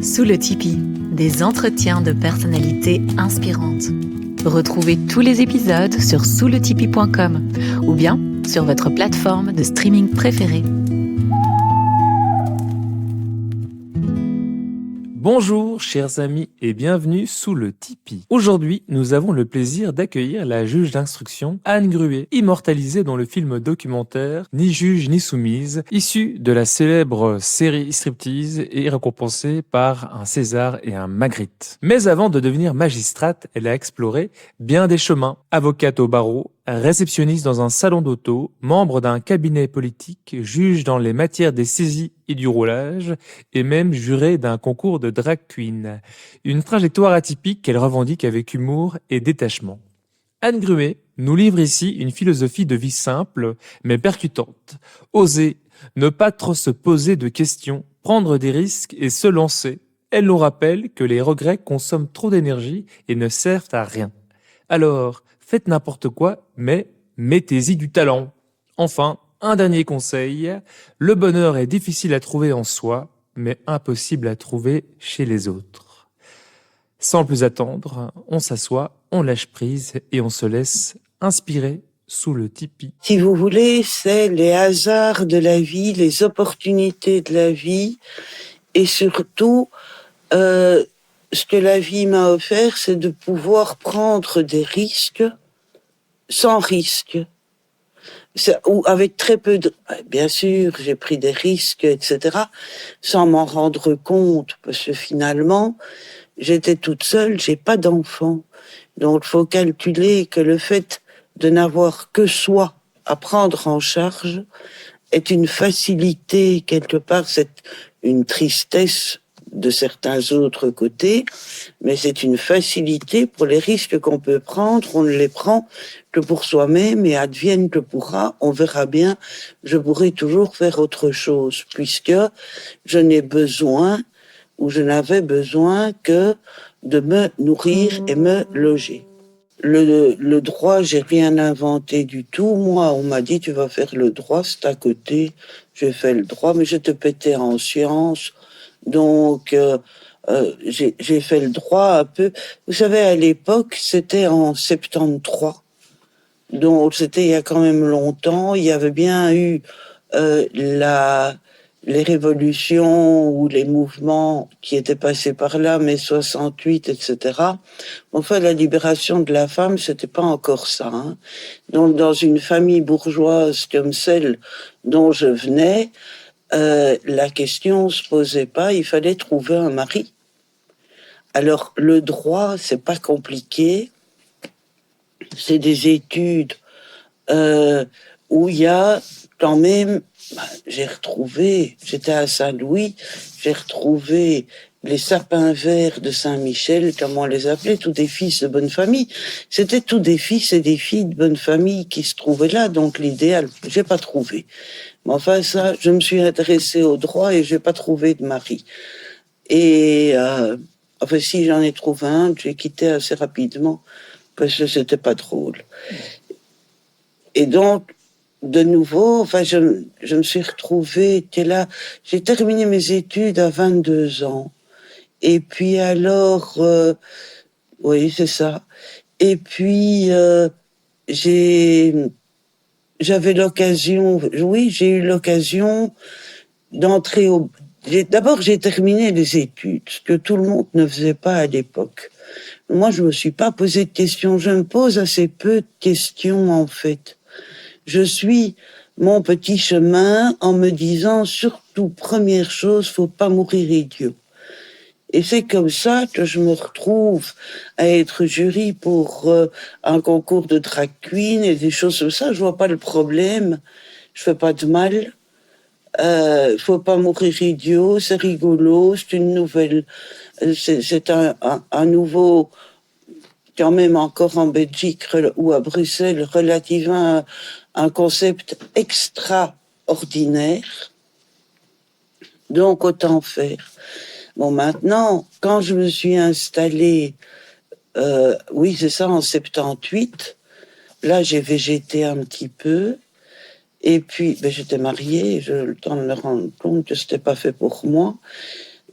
Sous le Tipeee, des entretiens de personnalités inspirantes. Retrouvez tous les épisodes sur sousletipeee.com ou bien sur votre plateforme de streaming préférée. Bonjour chers amis et bienvenue sous le Tipeee. Aujourd'hui, nous avons le plaisir d'accueillir la juge d'instruction Anne Gruet, immortalisée dans le film documentaire Ni juge ni soumise, issu de la célèbre série Striptease et récompensée par un César et un Magritte. Mais avant de devenir magistrate, elle a exploré bien des chemins. Avocate au barreau, réceptionniste dans un salon d'auto, membre d'un cabinet politique, juge dans les matières des saisies et du roulage, et même juré d'un concours de drag queen. Une trajectoire atypique qu'elle revendique avec humour et détachement. Anne Gruet nous livre ici une philosophie de vie simple, mais percutante. Oser, ne pas trop se poser de questions, prendre des risques et se lancer. Elle nous rappelle que les regrets consomment trop d'énergie et ne servent à rien. Alors, faites n'importe quoi, mais mettez-y du talent. Enfin, un dernier conseil, le bonheur est difficile à trouver en soi, mais impossible à trouver chez les autres. Sans plus attendre, on s'assoit, on lâche prise et on se laisse inspirer sous le Tipeee. Si vous voulez, c'est les hasards de la vie, les opportunités de la vie, et surtout, ce que la vie m'a offert, c'est de pouvoir prendre des risques sans risque. Ou avec très peu de... Bien sûr, j'ai pris des risques, etc., sans m'en rendre compte, parce que finalement, j'étais toute seule, j'ai pas d'enfant. Donc, il faut calculer que le fait de n'avoir que soi à prendre en charge est une facilité, quelque part, c'est une tristesse de certains autres côtés, mais c'est une facilité pour les risques qu'on peut prendre. On ne les prend que pour soi-même et advienne que pourra, on verra bien, je pourrai toujours faire autre chose, puisque je n'ai besoin, ou je n'avais besoin que de me nourrir et me loger. Le droit, j'ai rien inventé du tout. Moi, on m'a dit, tu vas faire le droit, c'est à côté. J'ai fait le droit, mais j'étais pété en sciences. Donc, j'ai fait le droit un peu. Vous savez, à l'époque, c'était en 73. Donc, c'était il y a quand même longtemps. Il y avait bien eu les révolutions ou les mouvements qui étaient passés par là, mai 68, etc. Enfin, la libération de la femme, c'était pas encore ça. Hein. Donc, dans une famille bourgeoise comme celle dont je venais, la question se posait pas, il fallait trouver un mari. Alors, le droit, c'est pas compliqué. C'est des études où il y a quand même... j'étais à Saint-Louis, j'ai retrouvé les sapins verts de Saint-Michel, comment on les appelait, tous des fils de bonne famille. C'était tous des fils et des filles de bonne famille qui se trouvaient là, donc l'idéal, j'ai pas trouvé. Mais enfin, ça, je me suis intéressée au droit et j'ai pas trouvé de mari. Et, enfin, si j'en ai trouvé un, j'ai quitté assez rapidement, parce que c'était pas drôle. Et donc, de nouveau, enfin, je me suis retrouvée, j'ai terminé mes études à 22 ans. Et puis alors, oui, c'est ça. Et puis, j'ai eu l'occasion d'entrer D'abord, j'ai terminé les études, ce que tout le monde ne faisait pas à l'époque. Moi, je me suis pas posé de questions. Je me pose assez peu de questions, en fait. Je suis mon petit chemin en me disant, surtout, première chose, faut pas mourir idiot. Et c'est comme ça que je me retrouve à être jury pour un concours de drag queen et des choses comme ça. Je vois pas le problème. Je fais pas de mal. Faut pas mourir idiot. C'est rigolo. C'est une nouvelle. C'est un nouveau. Quand même encore en Belgique ou à Bruxelles, relativement à un concept extraordinaire. Donc autant faire. Bon, maintenant, quand je me suis installée, oui, c'est ça, en 78, là, j'ai végété un petit peu, Et puis, j'étais mariée, j'ai eu le temps de me rendre compte que c'était pas fait pour moi.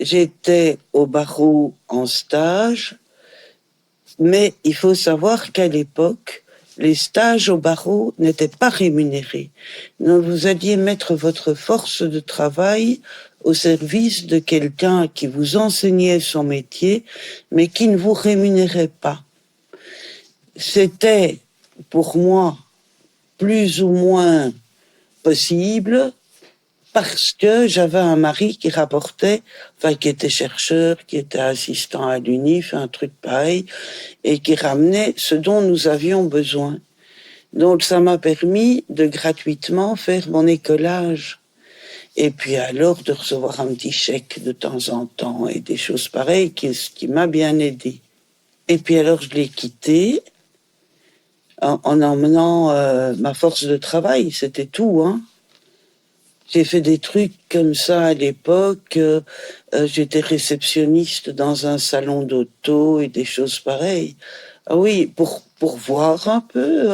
J'étais au barreau en stage, mais il faut savoir qu'à l'époque, les stages au barreau n'étaient pas rémunérés. Donc, vous alliez mettre votre force de travail au service de quelqu'un qui vous enseignait son métier, mais qui ne vous rémunérait pas. C'était, pour moi, plus ou moins possible, parce que j'avais un mari qui rapportait, qui était chercheur, qui était assistant à l'UNIF, un truc pareil, et qui ramenait ce dont nous avions besoin. Donc ça m'a permis de gratuitement faire mon écolage. Et puis alors de recevoir un petit chèque de temps en temps et des choses pareilles qui m'a bien aidé. Et puis alors je l'ai quitté en emmenant ma force de travail, c'était tout, hein. J'ai fait des trucs comme ça à l'époque. J'étais réceptionniste dans un salon d'auto et des choses pareilles. Ah oui, pour voir un peu.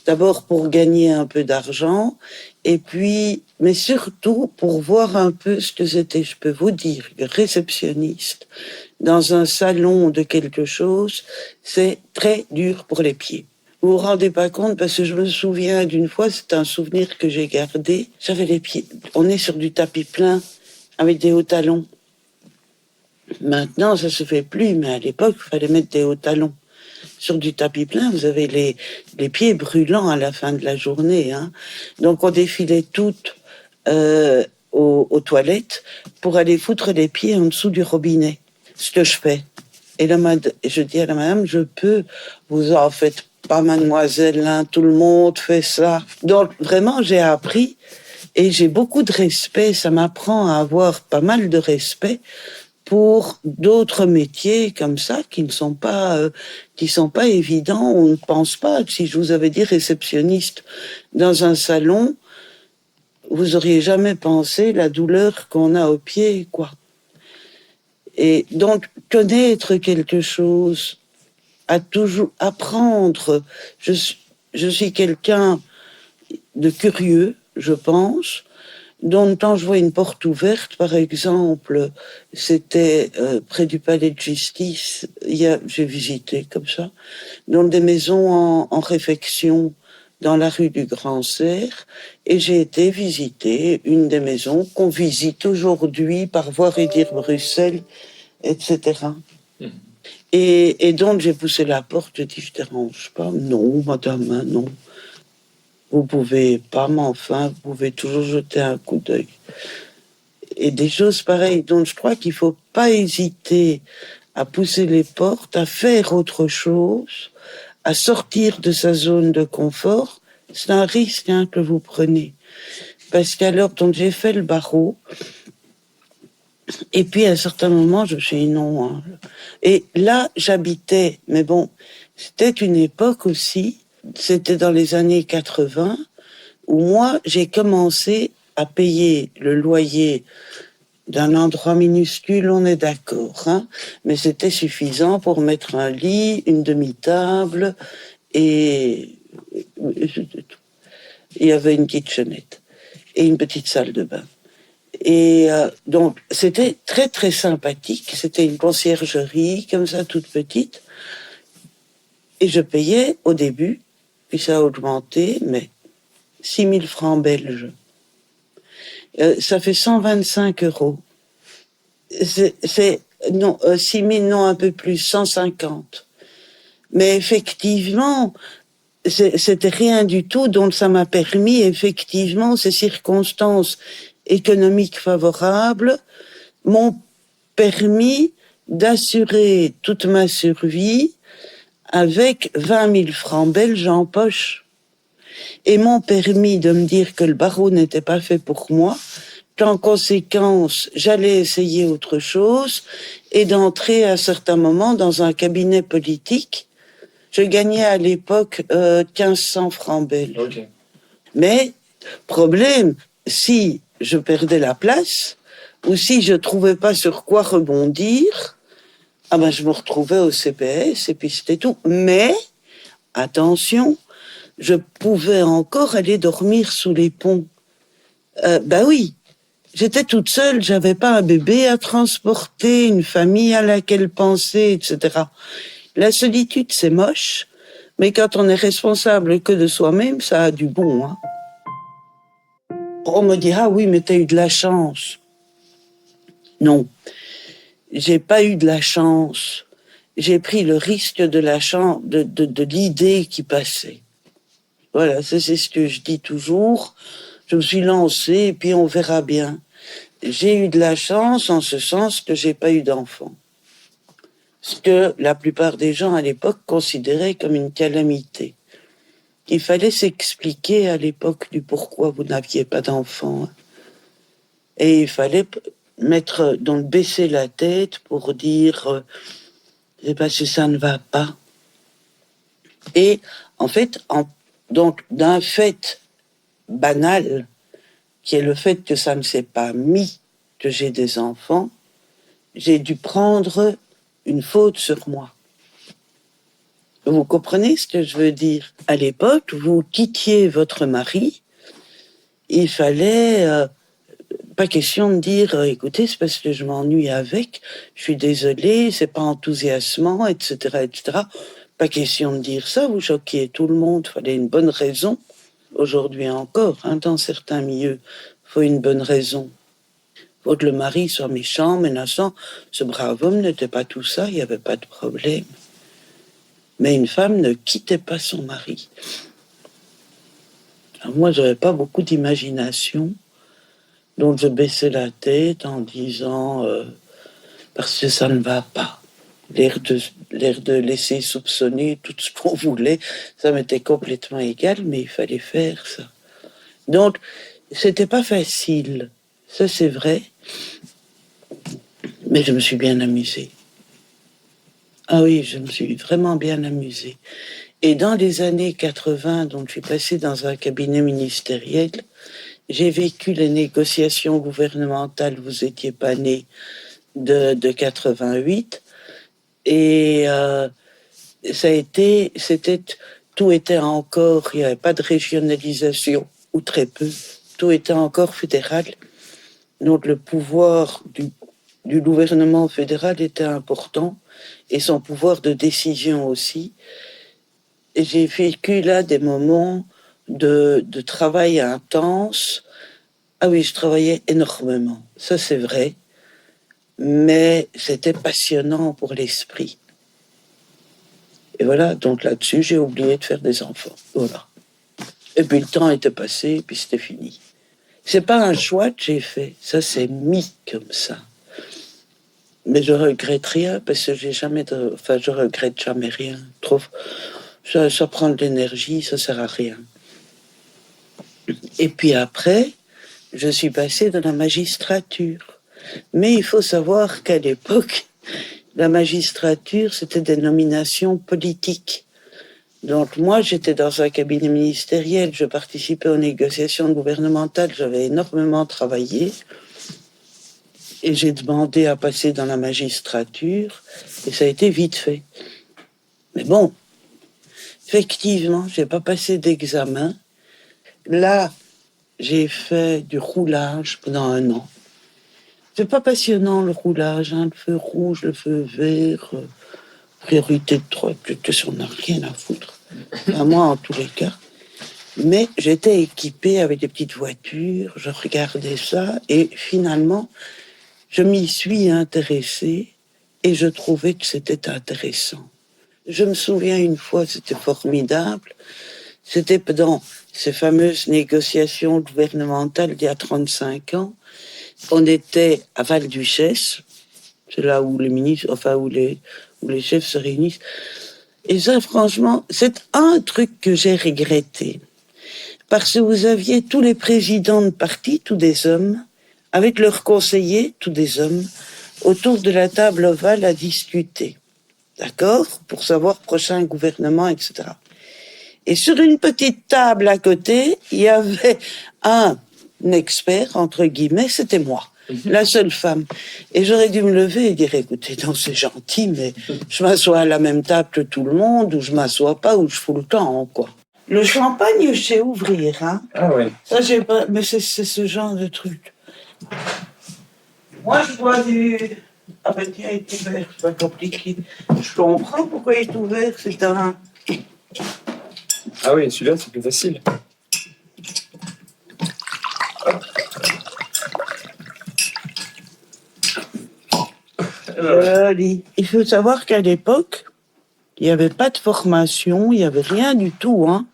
D'abord pour gagner un peu d'argent. Et puis, mais surtout pour voir un peu ce que c'était. Je peux vous dire que réceptionniste dans un salon de quelque chose, c'est très dur pour les pieds. Vous vous rendez pas compte parce que je me souviens d'une fois, c'est un souvenir que j'ai gardé. J'avais les pieds, on est sur du tapis plein avec des hauts talons. Maintenant, ça se fait plus, mais à l'époque, il fallait mettre des hauts talons. Sur du tapis plein, vous avez les pieds brûlants à la fin de la journée, hein. Donc on défilait toutes aux toilettes pour aller foutre les pieds en dessous du robinet. Ce que je fais. Et là, je dis à la madame, je peux, vous en faites pas, mademoiselle, hein, tout le monde fait ça. Donc vraiment, j'ai appris et j'ai beaucoup de respect. Ça m'apprend à avoir pas mal de respect pour d'autres métiers comme ça qui sont pas évidents. On ne pense pas. Si je vous avais dit réceptionniste dans un salon, vous auriez jamais pensé la douleur qu'on a aux pieds, quoi. Et donc connaître quelque chose, à toujours apprendre. Je suis quelqu'un de curieux, je pense. Donc, quand je vois une porte ouverte, par exemple, c'était près du palais de justice, j'ai visité comme ça, dans des maisons en réfection dans la rue du Grand Cerf, et j'ai été visiter une des maisons qu'on visite aujourd'hui par Voir et Dire Bruxelles, etc. Et donc, j'ai poussé la porte, j'ai dit, je te dérange pas? Non, madame, non. Vous pouvez pas, mais enfin, vous pouvez toujours jeter un coup d'œil. Et des choses pareilles. Donc, je crois qu'il faut pas hésiter à pousser les portes, à faire autre chose, à sortir de sa zone de confort. C'est un risque, hein, que vous prenez. Parce qu'alors, donc, j'ai fait le barreau. Et puis, à un certain moment, je me suis dit non, hein. Et là, j'habitais, mais bon, c'était une époque aussi, c'était dans les années 80, où moi, j'ai commencé à payer le loyer d'un endroit minuscule, on est d'accord, hein, mais c'était suffisant pour mettre un lit, une demi-table, et il y avait une kitchenette, et une petite salle de bain. Et donc, c'était très, très sympathique. C'était une conciergerie, comme ça, toute petite. Et je payais au début, puis ça a augmenté, mais 6 000 francs belges. Ça fait 125 €. Non, 6 000, non, un peu plus, 150. Mais effectivement, c'était rien du tout, donc ça m'a permis, effectivement, ces circonstances économiques favorables m'ont permis d'assurer toute ma survie avec 20 000 francs belges en poche, et m'ont permis de me dire que le barreau n'était pas fait pour moi, qu'en conséquence, j'allais essayer autre chose, et d'entrer à certains moments dans un cabinet politique. Je gagnais à l'époque 1500 francs belges. Okay. Mais, problème, si je perdais la place, ou si je trouvais pas sur quoi rebondir, je me retrouvais au CPS et puis c'était tout. Mais, attention, je pouvais encore aller dormir sous les ponts. Ben oui, j'étais toute seule, j'avais pas un bébé à transporter, une famille à laquelle penser, etc. La solitude, c'est moche, mais quand on est responsable que de soi-même, ça a du bon. Hein. On me dira, oui, mais t'as eu de la chance. Non, j'ai pas eu de la chance. J'ai pris le risque de la chance, de l'idée qui passait. Voilà, c'est ce que je dis toujours. Je me suis lancée et puis on verra bien. J'ai eu de la chance en ce sens que j'ai pas eu d'enfant. Ce que la plupart des gens à l'époque considéraient comme une calamité. Il fallait s'expliquer à l'époque du pourquoi vous n'aviez pas d'enfant. Et il fallait donc baisser la tête pour dire c'est parce que ça ne va pas. Et en fait, donc d'un fait banal, qui est le fait que ça ne s'est pas mis que j'ai des enfants, j'ai dû prendre une faute sur moi. Vous comprenez ce que je veux dire? À l'époque, vous quittiez votre mari, il fallait pas question de dire écoutez, c'est parce que je m'ennuie avec, je suis désolée, c'est pas enthousiasmant, etc., etc. Pas question de dire ça, vous choquiez tout le monde, fallait une bonne raison. Aujourd'hui encore, hein, dans certains milieux, faut une bonne raison. Faut que le mari soit méchant, menaçant. Ce brave homme n'était pas tout ça, il n'y avait pas de problème. Mais une femme ne quittait pas son mari. Alors moi, j'avais pas beaucoup d'imagination, donc je baissais la tête en disant parce que ça ne va pas. L'air de laisser soupçonner tout ce qu'on voulait, ça m'était complètement égal, mais il fallait faire ça. Donc, c'était pas facile, ça c'est vrai, mais je me suis bien amusée. Ah oui, je me suis vraiment bien amusée. Et dans les années 80, donc je suis passée dans un cabinet ministériel, j'ai vécu les négociations gouvernementales, vous étiez pas né, de 88, et tout était encore, il n'y avait pas de régionalisation, ou très peu, tout était encore fédéral. Donc le pouvoir du gouvernement fédéral était important, et son pouvoir de décision aussi. Et j'ai vécu là des moments de travail intense. Ah oui, je travaillais énormément, ça c'est vrai, mais c'était passionnant pour l'esprit. Et voilà, donc là-dessus, j'ai oublié de faire des enfants. Voilà. Et puis le temps était passé, et puis c'était fini. C'est pas un choix que j'ai fait, ça c'est mis comme ça. Mais je regrette rien, parce que je regrette jamais rien. Ça prend de l'énergie, ça sert à rien. Et puis après, je suis passée dans la magistrature. Mais il faut savoir qu'à l'époque, la magistrature, c'était des nominations politiques. Donc moi, j'étais dans un cabinet ministériel, je participais aux négociations gouvernementales, j'avais énormément travaillé. Et j'ai demandé à passer dans la magistrature, et ça a été vite fait. Mais bon, effectivement, j'ai pas passé d'examen. Là, j'ai fait du roulage pendant 1 an. C'est pas passionnant le roulage, hein, le feu rouge, le feu vert, priorité de 3, peut-être on n'a rien à foutre. À moi en tous les cas. Mais j'étais équipée avec des petites voitures, je regardais ça et finalement, je m'y suis intéressée et je trouvais que c'était intéressant. Je me souviens une fois, c'était formidable, c'était pendant ces fameuses négociations gouvernementales d'il y a 35 ans. On était à Val-Duchesse, c'est là où les ministres, où les chefs se réunissent. Et ça, franchement, c'est un truc que j'ai regretté. Parce que vous aviez tous les présidents de parti, tous des hommes, avec leurs conseillers, tous des hommes, autour de la table ovale à discuter. D'accord? Pour savoir prochain gouvernement, etc. Et sur une petite table à côté, il y avait un expert, entre guillemets, c'était moi, la seule femme. Et j'aurais dû me lever et dire, écoutez, non, c'est gentil, mais je m'assois à la même table que tout le monde, ou je m'assois pas, ou je fous le temps, quoi. Le champagne, je sais ouvrir, hein. Ah ouais. Ça, j'ai pas, mais c'est ce genre de truc. Moi, je bois du... Ah ben tiens, il est ouvert, c'est pas compliqué. Je comprends pourquoi il est ouvert, c'est un... Ah oui, celui-là, c'est plus facile. Joli. Il faut savoir qu'à l'époque, il n'y avait pas de formation, il n'y avait rien du tout, hein.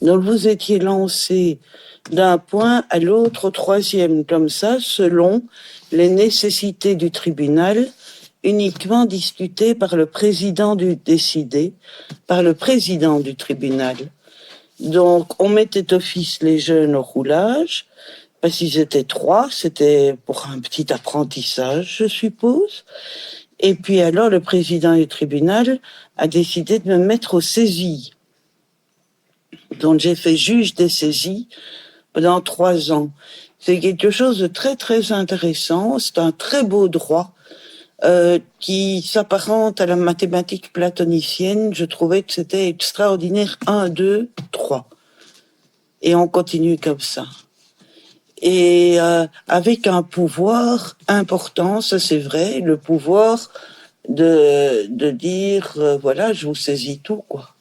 Donc vous étiez lancé d'un point à l'autre, au troisième, comme ça, selon les nécessités du tribunal, uniquement discutées par le président décidé par le président du tribunal. Donc on mettait office les jeunes au roulage, parce qu'ils étaient 3, c'était pour un petit apprentissage, je suppose. Et puis alors le président du tribunal a décidé de me mettre aux saisies. Donc j'ai fait juge des saisies pendant 3 ans. C'est quelque chose de très très intéressant, c'est un très beau droit qui s'apparente à la mathématique platonicienne. Je trouvais que c'était extraordinaire, 1, 2, 3. Et on continue comme ça. Et avec un pouvoir important, ça c'est vrai, le pouvoir de dire, voilà, je vous saisis tout, quoi.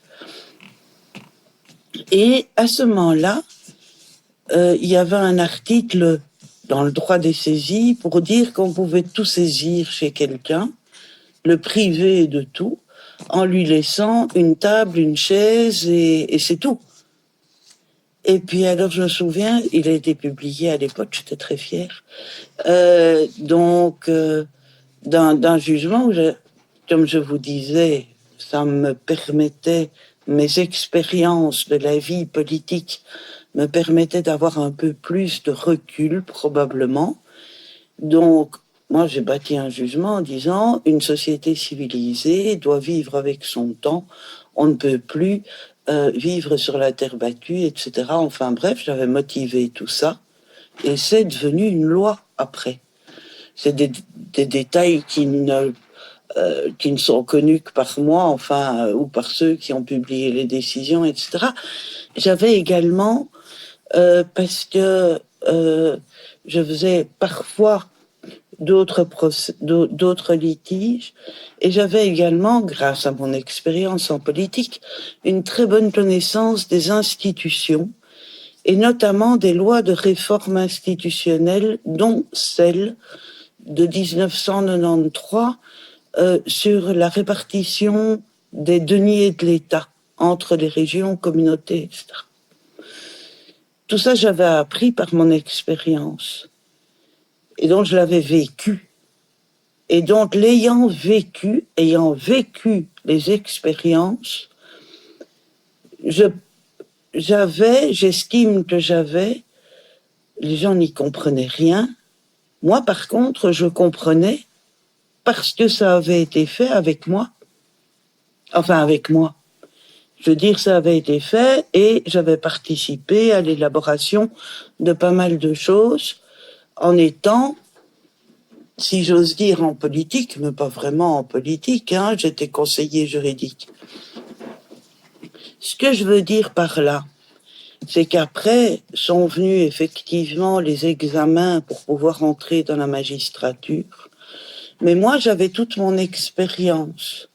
Et à ce moment-là, il y avait un article dans le droit des saisies pour dire qu'on pouvait tout saisir chez quelqu'un, le priver de tout, en lui laissant une table, une chaise, et c'est tout. Et puis alors je me souviens, il a été publié à l'époque, j'étais très fière, d'un jugement où, comme je vous disais, ça me permettait, mes expériences de la vie politique me permettaient d'avoir un peu plus de recul, probablement. Donc, moi, j'ai bâti un jugement en disant, une société civilisée doit vivre avec son temps, on ne peut plus vivre sur la terre battue, etc. Enfin bref, j'avais motivé tout ça, et c'est devenu une loi après. C'est des détails qui ne sont connus que par moi, enfin, ou par ceux qui ont publié les décisions, etc. J'avais également, parce que je faisais parfois d'autres litiges, et j'avais également, grâce à mon expérience en politique, une très bonne connaissance des institutions, et notamment des lois de réforme institutionnelle, dont celle de 1993 sur la répartition des deniers de l'État entre les régions, communautés, etc. Tout ça, j'avais appris par mon expérience. Et donc, je l'avais vécu. Et donc, ayant vécu les expériences, j'estime que j'avais, les gens n'y comprenaient rien. Moi, par contre, je comprenais parce que ça avait été fait avec moi. Enfin, avec moi. Je veux dire, ça avait été fait et j'avais participé à l'élaboration de pas mal de choses en étant, si j'ose dire, en politique, mais pas vraiment en politique, hein, j'étais conseiller juridique. Ce que je veux dire par là, c'est qu'après sont venus effectivement les examens pour pouvoir entrer dans la magistrature. Mais moi, j'avais toute mon expérience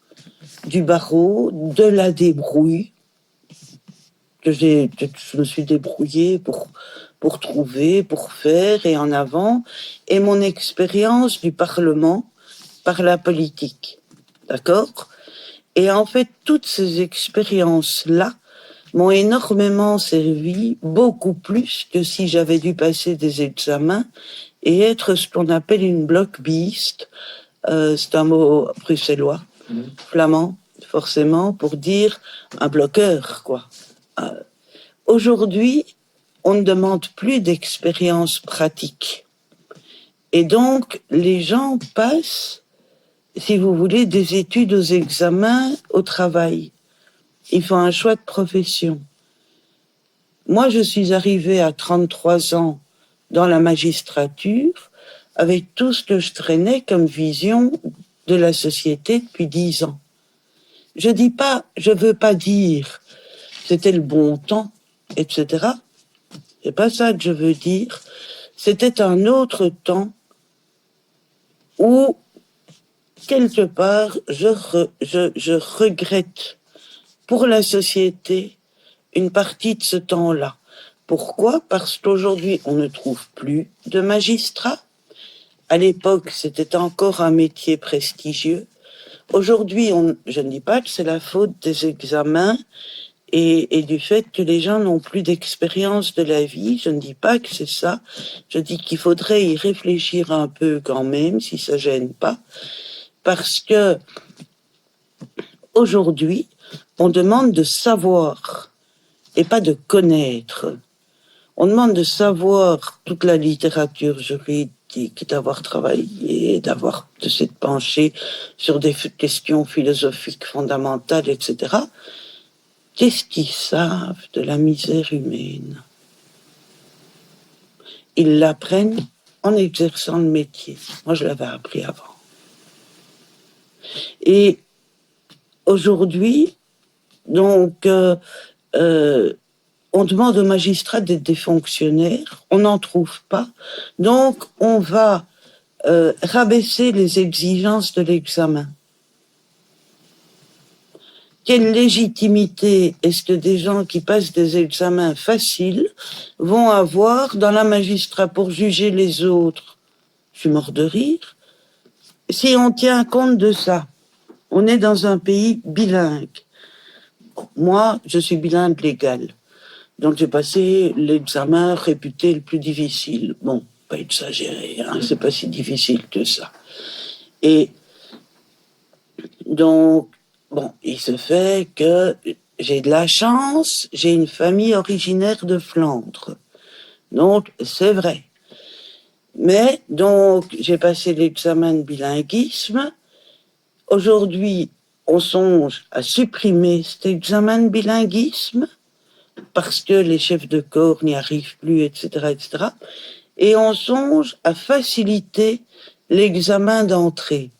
du barreau, de la débrouille, que je me suis débrouillée pour trouver, pour faire et en avant, et mon expérience du Parlement par la politique. D'accord ? Et en fait, toutes ces expériences-là m'ont énormément servi, beaucoup plus que si j'avais dû passer des examens et être ce qu'on appelle une blockbeast. C'est un mot bruxellois, flamand, forcément, pour dire un bloqueur, quoi. Aujourd'hui, on ne demande plus d'expérience pratique. Et donc, les gens passent, si vous voulez, des études aux examens au travail. Ils font un choix de profession. Moi, je suis arrivée à 33 ans dans la magistrature avec tout ce que je traînais comme vision de la société depuis 10 ans. Je veux pas dire c'était le bon temps, etc. C'est pas ça que je veux dire. C'était un autre temps où, quelque part, je regrette pour la société une partie de ce temps-là. Pourquoi ? Parce qu'aujourd'hui, on ne trouve plus de magistrats. À l'époque, c'était encore un métier prestigieux. Aujourd'hui, je ne dis pas que c'est la faute des examens et du fait que les gens n'ont plus d'expérience de la vie. Je ne dis pas que c'est ça. Je dis qu'il faudrait y réfléchir un peu quand même, si ça gêne pas. Parce que aujourd'hui, on demande de savoir et pas de connaître. On demande de savoir toute la littérature juridique, d'avoir travaillé, de s'être penché sur des questions philosophiques fondamentales, etc. Qu'est-ce qu'ils savent de la misère humaine ? Ils l'apprennent en exerçant le métier. Moi, je l'avais appris avant. Et aujourd'hui, donc, on demande aux magistrats d'être des fonctionnaires, on n'en trouve pas, donc on va rabaisser les exigences de l'examen. Quelle légitimité est-ce que des gens qui passent des examens faciles vont avoir dans la magistrature pour juger les autres ? Je suis mort de rire. Si on tient compte de ça, on est dans un pays bilingue. Moi, je suis bilingue légal. Donc j'ai passé l'examen réputé le plus difficile. Bon, pas exagéré, hein, c'est pas si difficile que ça. Et donc, bon, il se fait que j'ai de la chance, j'ai une famille originaire de Flandre. Donc, c'est vrai. Mais, donc, j'ai passé l'examen de bilinguisme. Aujourd'hui, on songe à supprimer cet examen de bilinguisme parce que les chefs de corps n'y arrivent plus, etc., etc. Et on songe à faciliter l'examen d'entrée.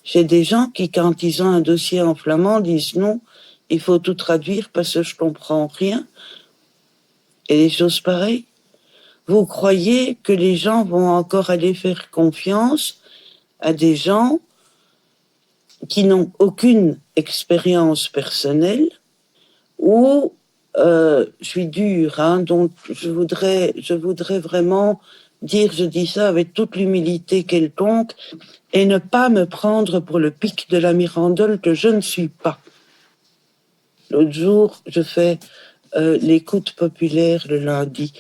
J'ai des gens qui, quand ils ont un dossier en flamand, disent non, il faut tout traduire parce que je comprends rien. Et des choses pareilles. Vous croyez que les gens vont encore aller faire confiance à des gens qui n'ont aucune expérience personnelle ou je suis dure, hein, donc je voudrais vraiment dire, je dis ça avec toute l'humilité quelconque, et ne pas me prendre pour le pic de la Mirandole que je ne suis pas. L'autre jour, je fais l'écoute populaire le lundi.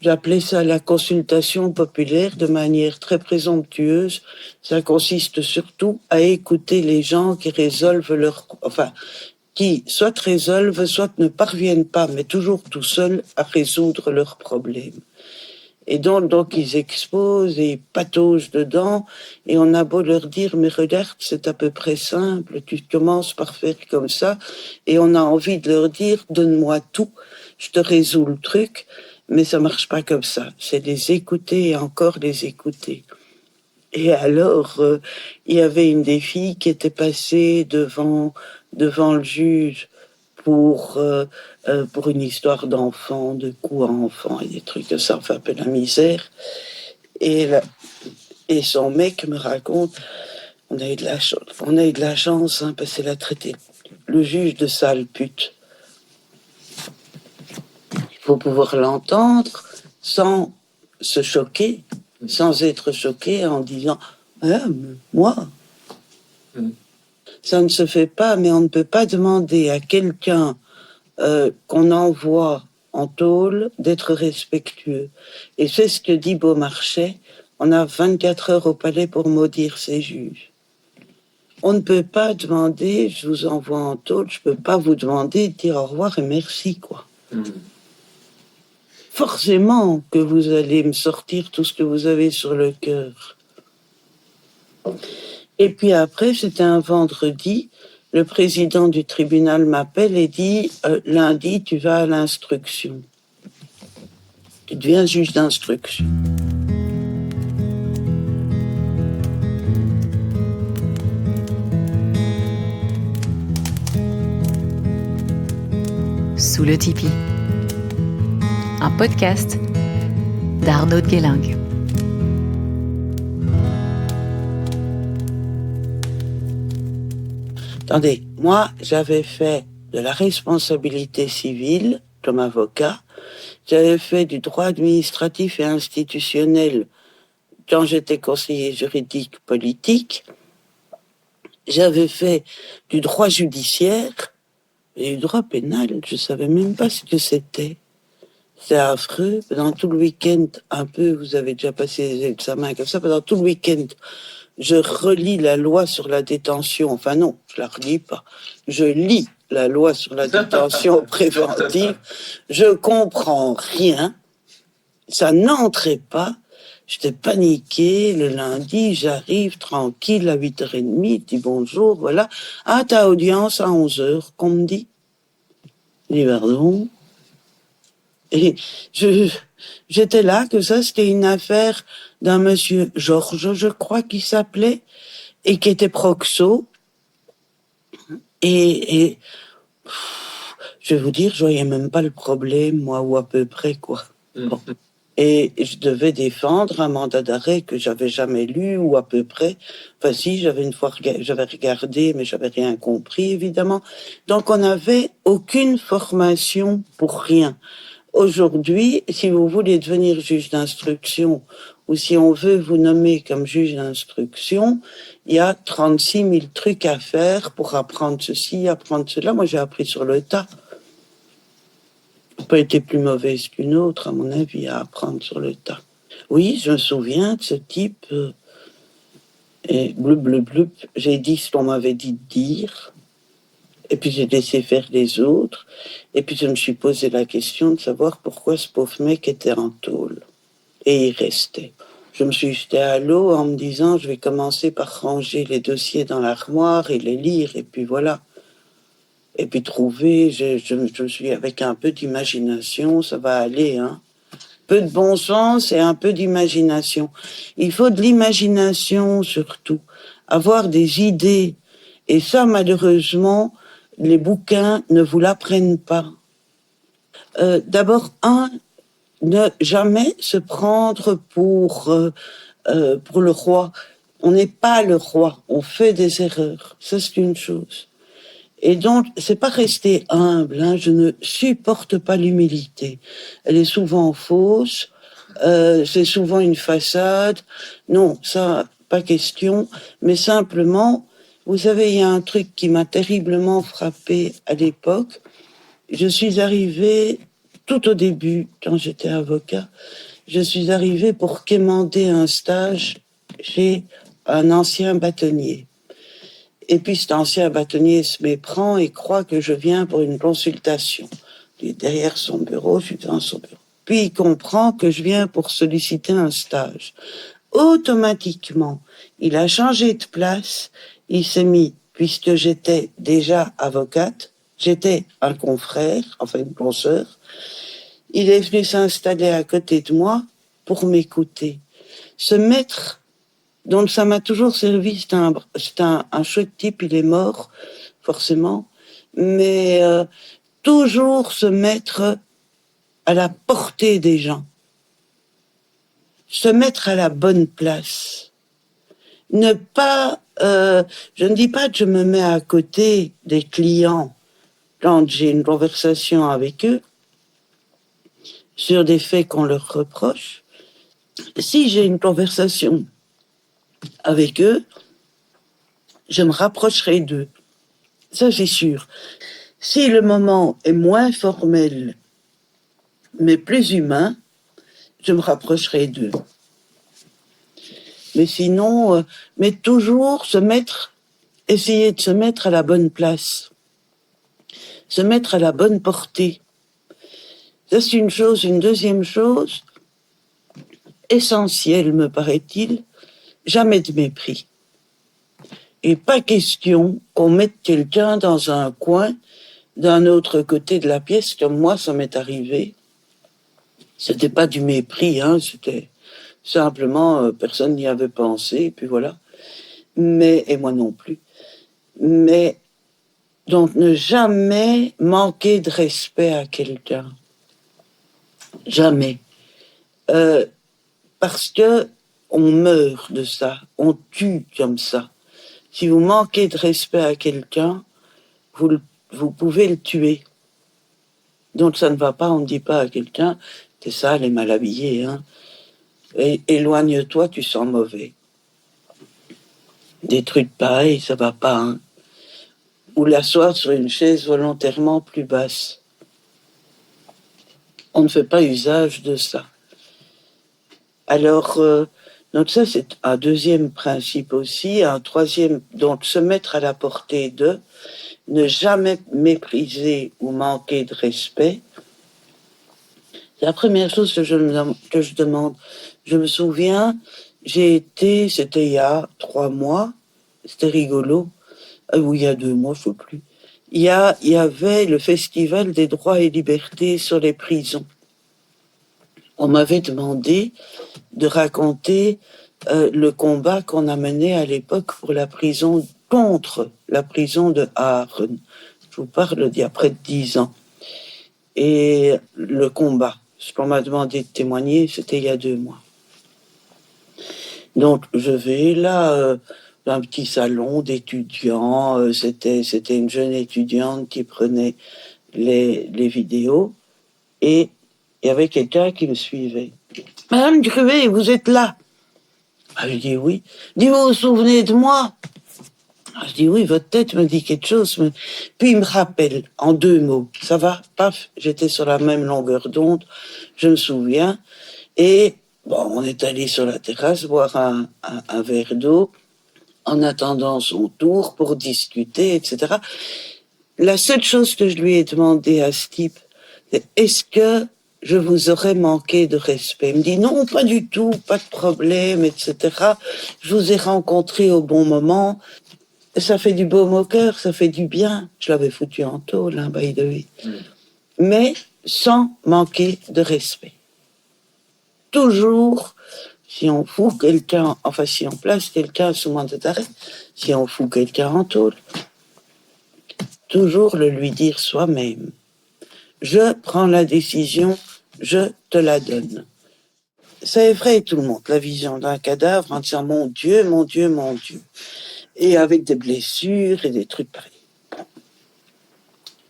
J'appelais ça la consultation populaire de manière très présomptueuse. Ça consiste surtout à écouter les gens qui résolvent qui soit résolvent, soit ne parviennent pas, mais toujours tout seuls, à résoudre leurs problèmes. Et donc ils exposent et ils pataugent dedans, et on a beau leur dire, mais regarde, c'est à peu près simple, tu commences par faire comme ça, et on a envie de leur dire, donne-moi tout, je te résous le truc, mais ça marche pas comme ça. C'est les écouter et encore les écouter. Et alors, il y avait une des filles qui était passée devant le juge pour une histoire d'enfant, de coups à enfant et des trucs comme ça, enfin un peu la misère. Et son mec me raconte, on a eu de la chance, hein, parce qu'elle a traité le juge de sale pute. Il faut pouvoir l'entendre sans se choquer, sans être choqué en disant « Ah, moi ?» Ça ne se fait pas, mais on ne peut pas demander à quelqu'un qu'on envoie en tôle d'être respectueux. Et c'est ce que dit Beaumarchais, on a 24 heures au palais pour maudire ses juges. On ne peut pas demander, je vous envoie en tôle, je ne peux pas vous demander de dire au revoir et merci, quoi. Forcément que vous allez me sortir tout ce que vous avez sur le cœur. Et puis après, c'était un vendredi, le président du tribunal m'appelle et dit lundi, tu vas à l'instruction. Tu deviens juge d'instruction. Sous le Tipi, un podcast d'Arnaud de Guélingue. Attendez, moi, j'avais fait de la responsabilité civile comme avocat. J'avais fait du droit administratif et institutionnel quand j'étais conseiller juridique politique. J'avais fait du droit judiciaire et du droit pénal. Je savais même pas ce que c'était. C'est affreux. Pendant tout le week-end, un peu, vous avez déjà passé des examens comme ça. Pendant tout le week-end, je relis la loi sur la détention. Enfin non, je la relis pas. Je lis la loi sur la détention préventive. Je comprends rien. Ça n'entrait pas. J'étais paniquée. Le lundi, j'arrive tranquille à 8h30. Je dis bonjour, voilà. Ah, t'as audience à 11h, qu'on me dit. Je dis pardon. Et j'étais là, que ça, c'était une affaire d'un monsieur Georges, je crois qu'il s'appelait, et qui était proxo. Et je vais vous dire, je voyais même pas le problème, moi, ou à peu près, quoi. Bon. Et je devais défendre un mandat d'arrêt que j'avais jamais lu, ou à peu près. Enfin si, j'avais regardé, mais j'avais rien compris, évidemment. Donc on n'avait aucune formation pour rien. Aujourd'hui, si vous voulez devenir juge d'instruction, ou si on veut vous nommer comme juge d'instruction, il y a 36 000 trucs à faire pour apprendre ceci, apprendre cela. Moi, j'ai appris sur le tas. Pas été plus mauvaise qu'une autre, à mon avis, à apprendre sur le tas. Oui, je me souviens de ce type. Et bleu, j'ai dit ce qu'on m'avait dit de dire. Et puis j'ai laissé faire les autres. Et puis je me suis posé la question de savoir pourquoi ce pauvre mec était en tôle. Et il restait. Je me suis jetée à l'eau en me disant, je vais commencer par ranger les dossiers dans l'armoire et les lire. Et puis voilà. Et puis trouver, je me suis avec un peu d'imagination, ça va aller, hein. Peu de bon sens et un peu d'imagination. Il faut de l'imagination surtout. Avoir des idées. Et ça, malheureusement, les bouquins ne vous l'apprennent pas. D'abord, ne jamais se prendre pour le roi. On n'est pas le roi, on fait des erreurs. Ça, c'est une chose. Et donc, c'est pas rester humble, hein. Je ne supporte pas l'humilité. Elle est souvent fausse, c'est souvent une façade. Non, ça, pas question. Mais simplement, vous savez, il y a un truc qui m'a terriblement frappé à l'époque. Je suis arrivée, tout au début, quand j'étais avocat, je suis arrivée pour quémander un stage chez un ancien bâtonnier. Et puis cet ancien bâtonnier se méprend et croit que je viens pour une consultation. Il est derrière son bureau, je suis dans son bureau. Puis il comprend que je viens pour solliciter un stage. Automatiquement, il a changé de place, il s'est mis, puisque j'étais déjà avocate, j'étais un confrère, enfin une consoeur, il est venu s'installer à côté de moi pour m'écouter. Se mettre. Donc ça m'a toujours servi, c'est un chouette type, il est mort, forcément, mais toujours se mettre à la portée des gens, se mettre à la bonne place. Ne pas, je ne dis pas que je me mets à côté des clients quand j'ai une conversation avec eux sur des faits qu'on leur reproche. Si j'ai une conversation avec eux, je me rapprocherai d'eux. Ça, c'est sûr. Si le moment est moins formel, mais plus humain, je me rapprocherai d'eux. Mais sinon, mais toujours essayer de se mettre à la bonne place. Se mettre à la bonne portée. Ça, c'est une chose. Une deuxième chose, essentielle, me paraît-il, jamais de mépris. Et pas question qu'on mette quelqu'un dans un coin d'un autre côté de la pièce, comme moi, ça m'est arrivé. C'était pas du mépris, hein, c'était simplement, personne n'y avait pensé, et puis voilà. Et moi non plus. Mais Donc, ne jamais manquer de respect à quelqu'un. Jamais. Parce que on meurt de ça, on tue comme ça. Si vous manquez de respect à quelqu'un, vous pouvez le tuer. Donc ça ne va pas, on ne dit pas à quelqu'un, t'es sale et mal habillé, hein. Éloigne-toi, tu sens mauvais. Des trucs pareils, ça va pas, hein. Ou l'asseoir sur une chaise volontairement plus basse. On ne fait pas usage de ça. Alors, donc ça c'est un deuxième principe aussi. Un troisième, donc se mettre à la portée de, ne jamais mépriser ou manquer de respect. C'est la première chose que je demande. Je me souviens, c'était il y a 3 mois, c'était rigolo, ou il y a 2 mois, je ne sais plus. Il y avait le festival des droits et libertés sur les prisons. On m'avait demandé de raconter le combat qu'on a mené à l'époque pour la prison, contre la prison de Aachen. Je vous parle d'il y a près de 10 ans. Et le combat, ce qu'on m'a demandé de témoigner, c'était il y a 2 mois. Donc je vais là, dans un petit salon d'étudiants, c'était une jeune étudiante qui prenait les vidéos, et il y avait quelqu'un qui me suivait. « Madame Gruet, vous êtes là ?» Je dis « Oui. » « Vous vous souvenez de moi ?» Je dis « Oui, votre tête me dit quelque chose. » Puis il me rappelle, en 2 mots. Ça va, paf, j'étais sur la même longueur d'onde, je me souviens. Et bon, on est allé sur la terrasse boire un verre d'eau en attendant son tour pour discuter, etc. La seule chose que je lui ai demandé à ce type, c'est « Est-ce que je vous aurais manqué de respect ?» Il me dit « Non, pas du tout, pas de problème, etc. Je vous ai rencontré au bon moment. » Ça fait du baume au cœur, ça fait du bien. Je l'avais foutu en tôle, hein, by the way. Mais sans manquer de respect. Toujours, si on fout quelqu'un, enfin si on place quelqu'un sous mandat d'arrêt, si on fout quelqu'un en tôle, toujours le lui dire soi-même. Je prends la décision, je te la donne. Ça effraie tout le monde, la vision d'un cadavre en disant « Mon Dieu, mon Dieu, mon Dieu ». Et avec des blessures et des trucs pareils.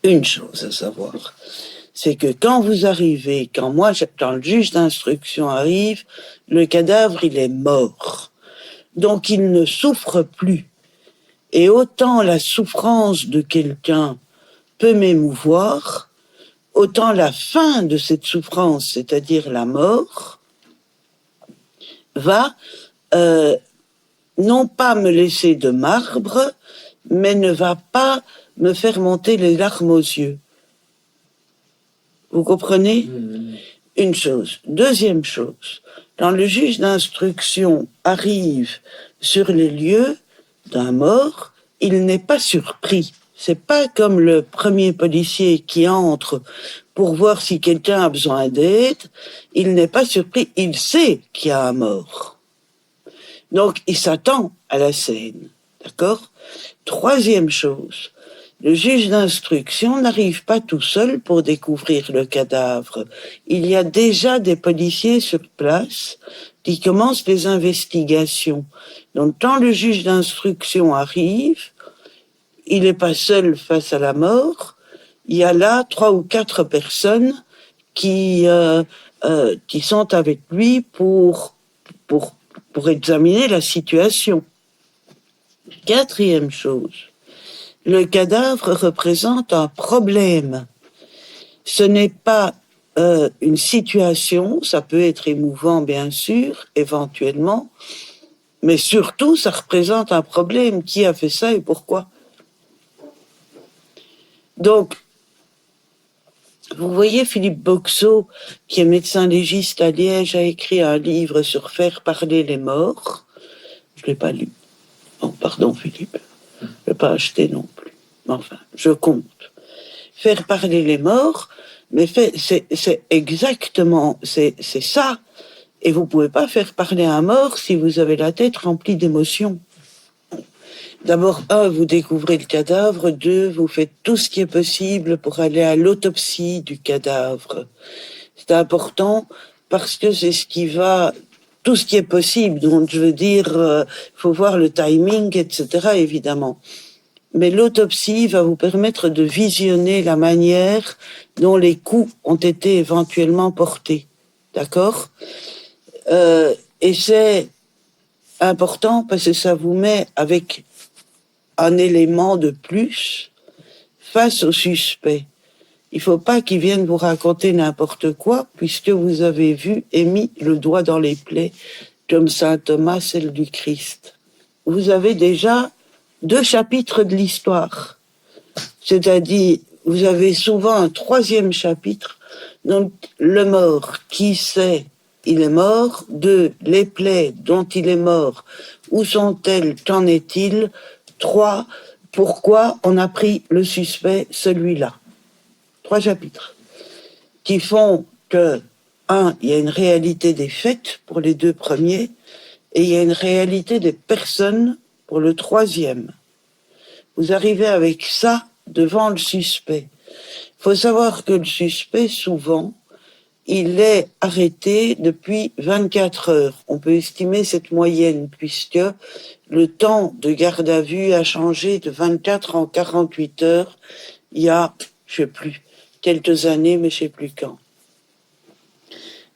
Une chose à savoir, c'est que quand vous arrivez, quand le juge d'instruction arrive, le cadavre, il est mort. Donc il ne souffre plus. Et autant la souffrance de quelqu'un peut m'émouvoir, autant la fin de cette souffrance, c'est-à-dire la mort, va non pas me laisser de marbre, mais ne va pas me faire monter les larmes aux yeux. Vous comprenez ? Une chose. Deuxième chose, quand le juge d'instruction arrive sur les lieux d'un mort, il n'est pas surpris. C'est pas comme le premier policier qui entre pour voir si quelqu'un a besoin d'aide. Il n'est pas surpris, il sait qu'il y a un mort. Donc, il s'attend à la scène. D'accord ? Troisième chose, le juge d'instruction n'arrive pas tout seul pour découvrir le cadavre. Il y a déjà des policiers sur place qui commencent les investigations. Donc, quand le juge d'instruction arrive, il n'est pas seul face à la mort. Il y a là 3 ou 4 personnes qui sont avec lui pour examiner la situation. Quatrième chose, le cadavre représente un problème. Ce n'est pas une situation, ça peut être émouvant bien sûr, éventuellement, mais surtout ça représente un problème. Qui a fait ça et pourquoi ? Donc, vous voyez, Philippe Boxeau, qui est médecin légiste à Liège, a écrit un livre sur faire parler les morts. Je ne l'ai pas lu. Oh, pardon, Philippe. Je ne l'ai pas acheté non plus. Mais enfin, je compte. Faire parler les morts, mais c'est exactement, c'est ça. Et vous ne pouvez pas faire parler un mort si vous avez la tête remplie d'émotions. D'abord, vous découvrez le cadavre. 2, vous faites tout ce qui est possible pour aller à l'autopsie du cadavre. C'est important parce que c'est ce qui va, tout ce qui est possible. Donc, je veux dire, faut voir le timing, etc., évidemment. Mais l'autopsie va vous permettre de visionner la manière dont les coups ont été éventuellement portés. D'accord? Et c'est important parce que ça vous met avec un élément de plus face au suspect. Il ne faut pas qu'il vienne vous raconter n'importe quoi, puisque vous avez vu et mis le doigt dans les plaies, comme saint Thomas, celle du Christ. Vous avez déjà 2 chapitres de l'histoire. C'est-à-dire, vous avez souvent un 3e chapitre, donc le mort, qui sait, il est mort. 2, les plaies dont il est mort, où sont-elles, qu'en est-il? 3, pourquoi on a pris le suspect, celui-là. 3 chapitres qui font que, 1, il y a une réalité des faits pour les 2 premiers, et il y a une réalité des personnes pour le 3e. Vous arrivez avec ça devant le suspect. Il faut savoir que le suspect, souvent, il est arrêté depuis 24 heures. On peut estimer cette moyenne, puisque le temps de garde à vue a changé de 24 en 48 heures. Il y a, je sais plus, quelques années, mais je sais plus quand.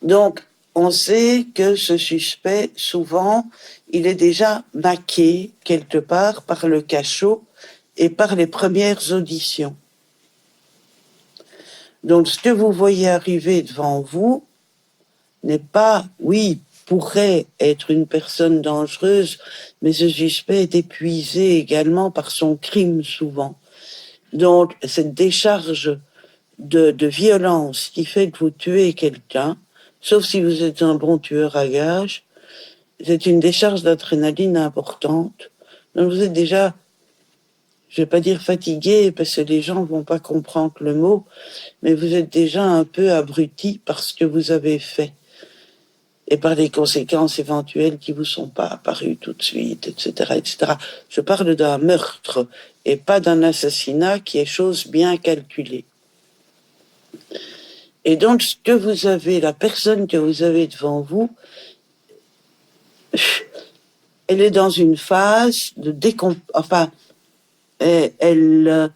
Donc, on sait que ce suspect, souvent, il est déjà maqué quelque part par le cachot et par les premières auditions. Donc, ce que vous voyez arriver devant vous n'est pas, oui, pourrait être une personne dangereuse, mais ce suspect est épuisé également par son crime souvent. Donc, cette décharge de violence qui fait que vous tuez quelqu'un, sauf si vous êtes un bon tueur à gages, c'est une décharge d'adrénaline importante. Donc vous êtes déjà, je vais pas dire fatigué, parce que les gens vont pas comprendre le mot, mais vous êtes déjà un peu abruti par ce que vous avez fait, et par les conséquences éventuelles qui vous sont pas apparues tout de suite, etc., etc. Je parle d'un meurtre, et pas d'un assassinat qui est chose bien calculée. Et donc, ce que vous avez, la personne que vous avez devant vous, elle est dans une phase de elle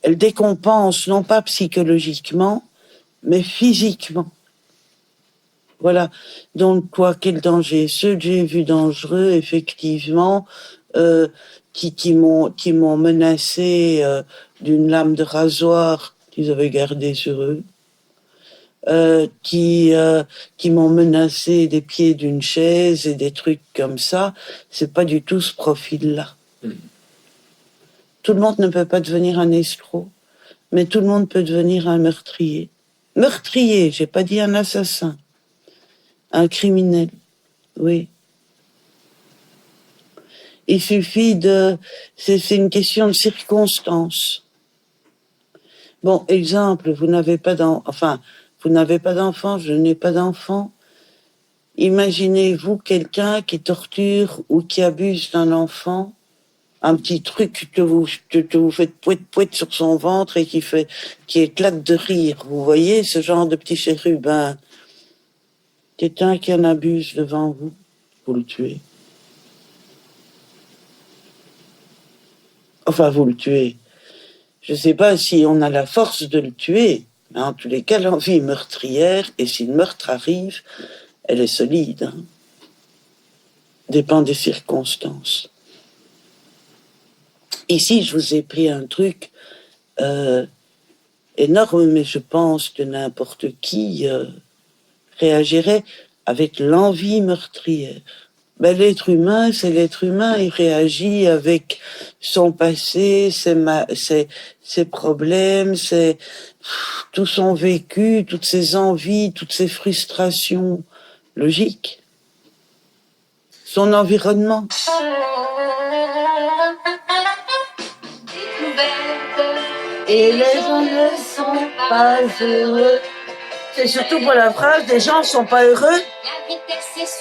décompense, non pas psychologiquement, mais physiquement. Voilà. Donc, quoi, quel danger? Ceux que j'ai vus dangereux, effectivement, qui m'ont menacé d'une lame de rasoir qu'ils avaient gardée sur eux. Qui m'ont menacé des pieds d'une chaise et des trucs comme ça, c'est pas du tout ce profil-là. Tout le monde ne peut pas devenir un escroc, mais tout le monde peut devenir un meurtrier. Meurtrier, j'ai pas dit un assassin. Un criminel, oui. Il suffit c'est une question de circonstance. Bon, exemple, vous n'avez pas d'enfant, je n'ai pas d'enfant. Imaginez-vous quelqu'un qui torture ou qui abuse d'un enfant, un petit truc que vous faites pouet sur son ventre et qui éclate de rire. Vous voyez ce genre de petit chérubin. Quelqu'un qui en abuse devant vous, vous le tuez. Enfin, vous le tuez. Je ne sais pas si on a la force de le tuer, mais en tous les cas, l'envie meurtrière, et si le meurtre arrive, elle est solide. Hein. Dépend des circonstances. Ici, je vous ai pris un truc énorme, mais je pense que n'importe qui réagirait avec l'envie meurtrière. Ben, l'être humain, c'est l'être humain, il réagit avec son passé, ses problèmes, tout son vécu, toutes ses envies, toutes ses frustrations logiques, son environnement. Et les gens ne sont pas heureux. C'est surtout pour la phrase, les gens ne sont pas heureux.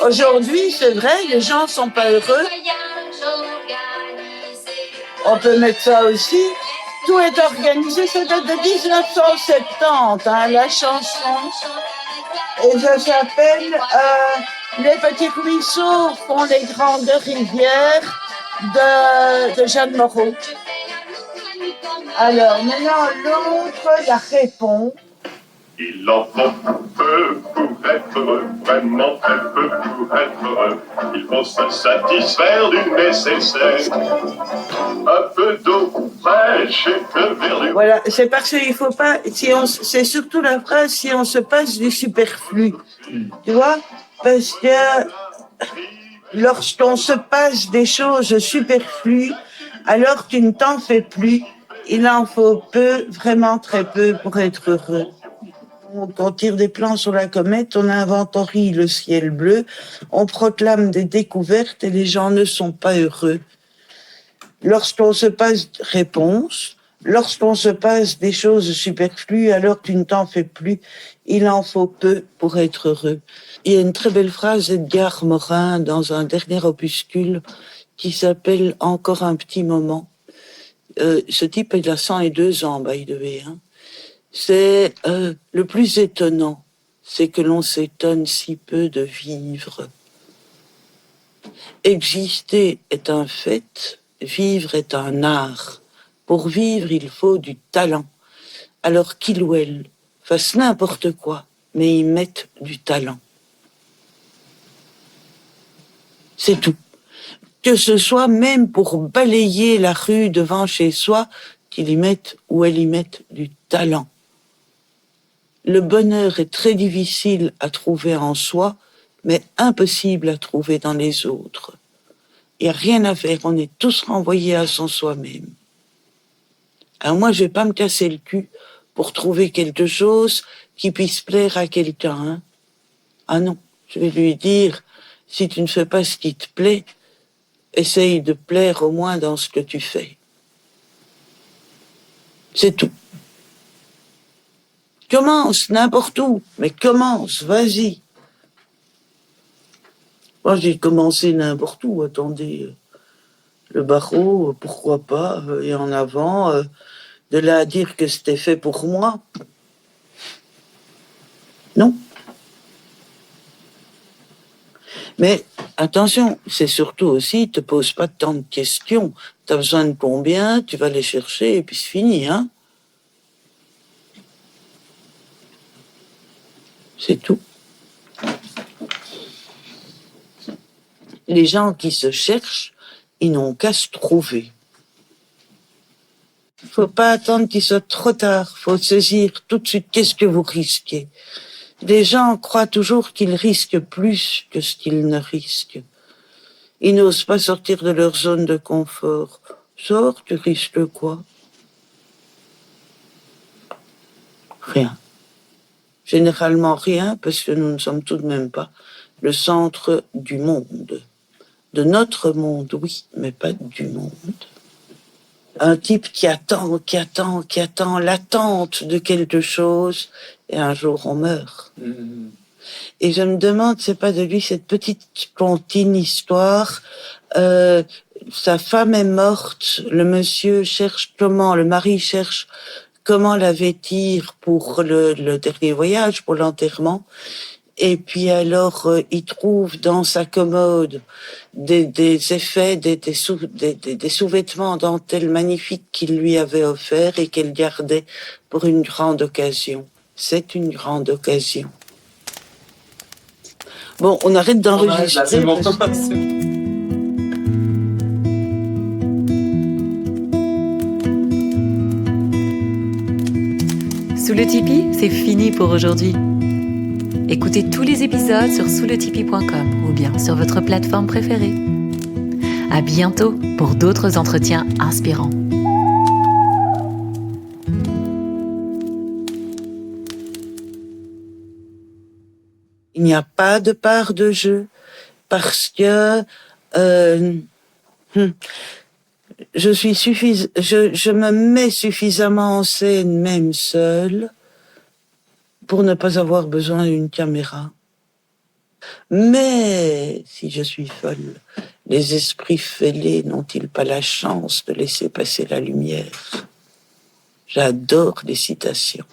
Aujourd'hui, c'est vrai, les gens ne sont pas heureux. On peut mettre ça aussi. Tout est organisé, ça date de 1970, hein, la chanson. Et ça s'appelle Les petits ruisseaux font les grandes rivières de Jeanne Moreau. Alors, maintenant, l'autre la répond. Il en faut peu pour être heureux, vraiment très peu pour être heureux. Il faut se satisfaire du nécessaire. Un peu d'eau fraîche et de verdure. Voilà, c'est parce qu'il faut pas, c'est surtout la phrase si on se passe du superflu. Tu vois? Parce que lorsqu'on se passe des choses superflues, alors tu ne t'en fais plus. Il en faut peu, vraiment très peu pour être heureux. On tire des plans sur la comète, on inventorie le ciel bleu, on proclame des découvertes et les gens ne sont pas heureux. Lorsqu'on se passe lorsqu'on se passe des choses superflues, alors tu ne t'en fais plus, il en faut peu pour être heureux. Il y a une très belle phrase d'Edgar Morin dans un dernier opuscule qui s'appelle « Encore un petit moment ». Ce type, il a 102 ans, by the way, hein. C'est le plus étonnant, c'est que l'on s'étonne si peu de vivre. Exister est un fait, vivre est un art. Pour vivre, il faut du talent. Alors qu'il ou elle fasse n'importe quoi, mais y mette du talent. C'est tout. Que ce soit même pour balayer la rue devant chez soi, qu'il y mette ou elle y mette du talent. Le bonheur est très difficile à trouver en soi, mais impossible à trouver dans les autres. Il n'y a rien à faire, on est tous renvoyés à son soi-même. Alors moi, je vais pas me casser le cul pour trouver quelque chose qui puisse plaire à quelqu'un, hein. Ah non, je vais lui dire, si tu ne fais pas ce qui te plaît, essaye de plaire au moins dans ce que tu fais. C'est tout. Commence n'importe où, mais commence, vas-y. Moi, j'ai commencé n'importe où, attendez. Le barreau, pourquoi pas, et en avant, de là à dire que c'était fait pour moi. Non. Mais attention, c'est surtout aussi, te pose pas tant de questions. T'as besoin de combien, tu vas les chercher, et puis c'est fini, hein. C'est tout. Les gens qui se cherchent, ils n'ont qu'à se trouver. Faut pas attendre qu'il soit trop tard. Faut saisir tout de suite qu'est-ce que vous risquez. Les gens croient toujours qu'ils risquent plus que ce qu'ils ne risquent. Ils n'osent pas sortir de leur zone de confort. Sors, tu risques quoi? Rien. Généralement rien, parce que nous ne sommes tout de même pas le centre du monde. De notre monde, oui, mais pas du monde. Un type qui attend l'attente de quelque chose, et un jour on meurt. Et je me demande, c'est pas de lui cette petite comptine histoire. Sa femme est morte, le mari cherche comment la vêtir pour le dernier voyage, pour l'enterrement. Et puis alors, il trouve dans sa commode des effets, des sous-vêtements en dentelle magnifiques qu'il lui avait offerts et qu'elle gardait pour une grande occasion. C'est une grande occasion. Bon, on arrête d'enregistrer. Sous le Tipeee, c'est fini pour aujourd'hui. Écoutez tous les épisodes sur souletipeee.com ou bien sur votre plateforme préférée. À bientôt pour d'autres entretiens inspirants. Il n'y a pas de part de jeu parce que je me mets suffisamment en scène même seule pour ne pas avoir besoin d'une caméra. Mais, si je suis folle, les esprits fêlés n'ont-ils pas la chance de laisser passer la lumière? J'adore les citations.